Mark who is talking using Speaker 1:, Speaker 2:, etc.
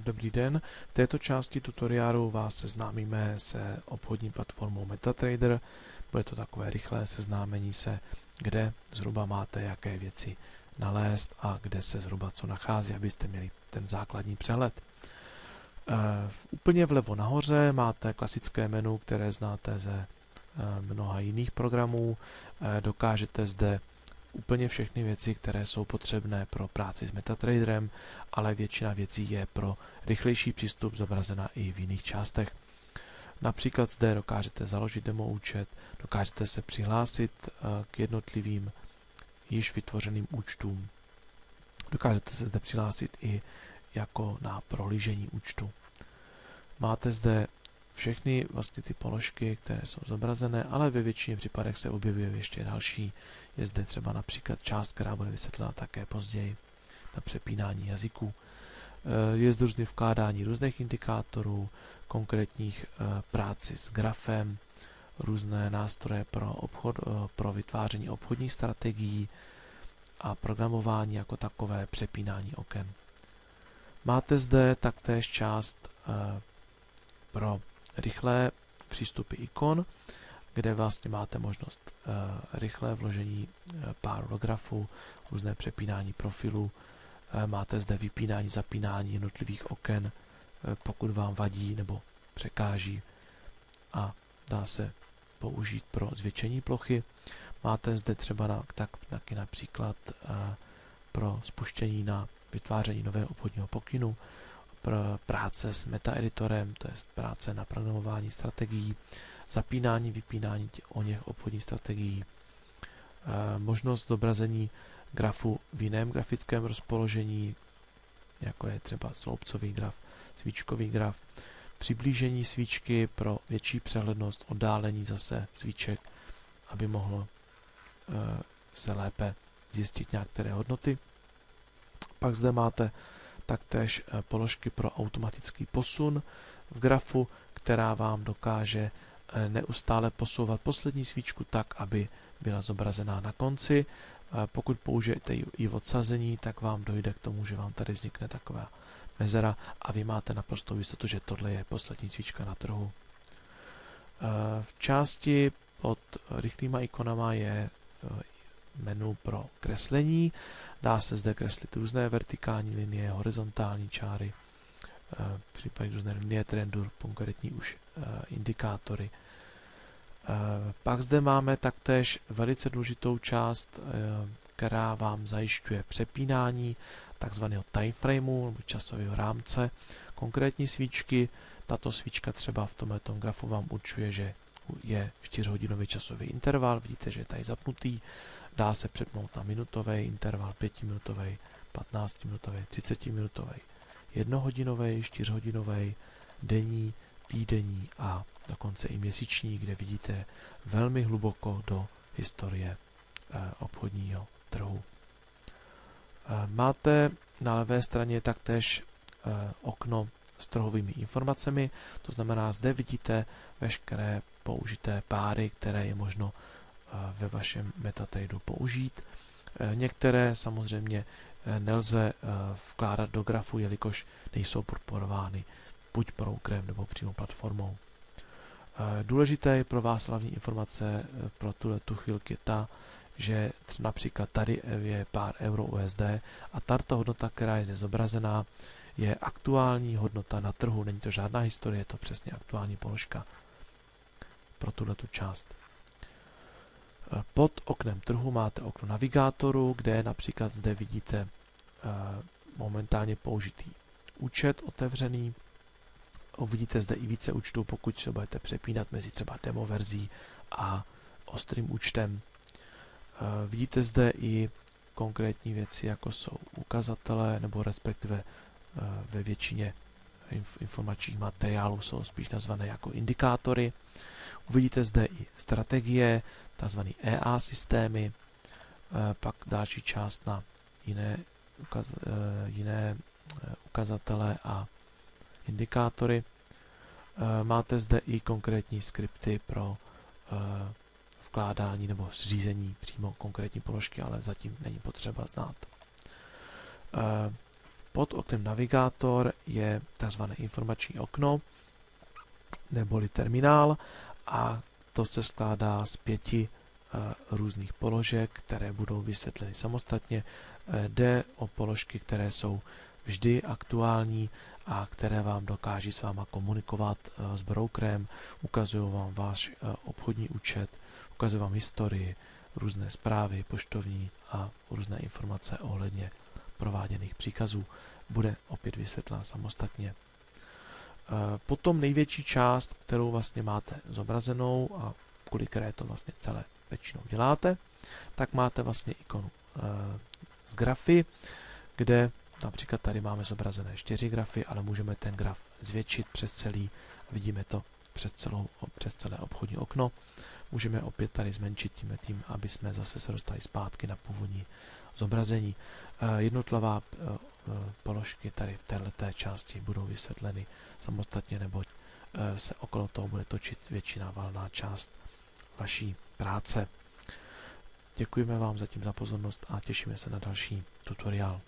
Speaker 1: Dobrý den, v této části tutoriálu vás seznámíme se obchodní platformou MetaTrader. Bude to takové rychlé seznámení se, kde zhruba máte jaké věci nalézt a kde se zhruba co nachází, abyste měli ten základní přehled. Úplně vlevo nahoře máte klasické menu, které znáte ze mnoha jiných programů. Dokážete zde úplně všechny věci, které jsou potřebné pro práci s MetaTraderem, ale většina věcí je pro rychlejší přístup zobrazena i v jiných částech. Například zde dokážete založit demo účet, dokážete se přihlásit k jednotlivým již vytvořeným účtům. Dokážete se zde přihlásit i jako na prohlížení účtu. Máte zde všechny vlastně ty položky, které jsou zobrazené, ale ve většině případech se objevuje ještě další. Je zde třeba například část, která bude vysvětlena také později na přepínání jazyků. Je zde různé vkládání různých indikátorů, konkrétních práci s grafem, různé nástroje pro vytváření obchodních strategií a programování jako takové, přepínání oken. Máte zde taktéž část pro rychlé přístupy ikon, kde vlastně máte možnost rychlé vložení páru do grafu, různé přepínání profilů. Máte zde vypínání, zapínání jednotlivých oken, pokud vám vadí nebo překáží, a dá se použít pro zvětšení plochy. Máte zde třeba taky například pro spuštění na vytváření nového obchodního pokynu, pro práce s metaeditorem, to je práce na programování strategií, zapínání, vypínání oněch obchodních strategií, možnost zobrazení grafu v jiném grafickém rozpoložení, jako je třeba sloupcový graf, svíčkový graf, přiblížení svíčky pro větší přehlednost, oddálení zase svíček, aby mohlo se lépe zjistit některé hodnoty. Pak zde máte taktéž položky pro automatický posun v grafu, která vám dokáže neustále posouvat poslední svíčku tak, aby byla zobrazená na konci. Pokud použijete i odsazení, tak vám dojde k tomu, že vám tady vznikne taková mezera a vy máte naprostou jistotu, že tohle je poslední svíčka na trhu. V části pod rychlýma ikonama je menu pro kreslení. Dá se zde kreslit různé vertikální linie, horizontální čáry, případně různé linie trendu, konkrétní už indikátory. Pak zde máme taktéž velice důležitou část, která vám zajišťuje přepínání takzvaného timeframeu nebo časového rámce konkrétní svíčky. Tato svíčka třeba v tomto grafu vám určuje, že je 4hodinový časový interval, vidíte, že je tady zapnutý. Dá se přepnout na minutový interval, 5minutový, 15minutový, 30minutový, 1hodinový, 4hodinový, denní, týdenní a dokonce i měsíční, kde vidíte velmi hluboko do historie obchodního trhu. Máte na levé straně taktéž okno s trhovými informacemi, to znamená, zde vidíte veškeré použité páry, které je možno ve vašem MetaTradu použít. Některé samozřejmě nelze vkládat do grafu, jelikož nejsou podporovány buď brokerem nebo přímo platformou. Důležité je pro vás hlavní informace pro tu chvílku je ta, že například tady je pár euro USD a tato hodnota, která je zde zobrazená, je aktuální hodnota na trhu, není to žádná historie, je to přesně aktuální položka pro tuto část. Pod oknem trhu máte okno navigátoru, kde například zde vidíte momentálně použitý účet otevřený. Uvidíte zde i více účtů, pokud se budete přepínat mezi třeba demo verzí a ostrým účtem. Vidíte zde i konkrétní věci, jako jsou ukazatele, nebo respektive ve většině informačních materiálů jsou spíš nazvané jako indikátory. Uvidíte zde i strategie, tzv. EA systémy, pak další část na jiné ukazatele a indikátory. Máte zde i konkrétní skripty pro vkládání nebo zřízení přímo konkrétní položky, ale zatím není potřeba znát. Pod oknem navigátor je tzv. Informační okno neboli terminál a to se skládá z 5 různých položek, které budou vysvětleny samostatně. Jde o položky, které jsou vždy aktuální a které vám dokáží s váma komunikovat s brokerem, ukazují vám váš obchodní účet, ukazují vám historii, různé zprávy poštovní a různé informace ohledně prováděných příkazů. Bude opět vysvětlena samostatně. Potom největší část, kterou vlastně máte zobrazenou a kvůli které to vlastně celé většinou děláte, tak máte vlastně ikonu z grafy, kde například tady máme zobrazené 4 grafy, ale můžeme ten graf zvětšit přes celý, vidíme to přes celé obchodní okno. Můžeme opět tady zmenšit tím, aby jsme zase se dostali zpátky na původní zobrazení. Jednotlivá položky tady v této části budou vysvětleny samostatně, neboť se okolo toho bude točit většina valná část vaší práce. Děkujeme vám zatím za pozornost a těšíme se na další tutoriál.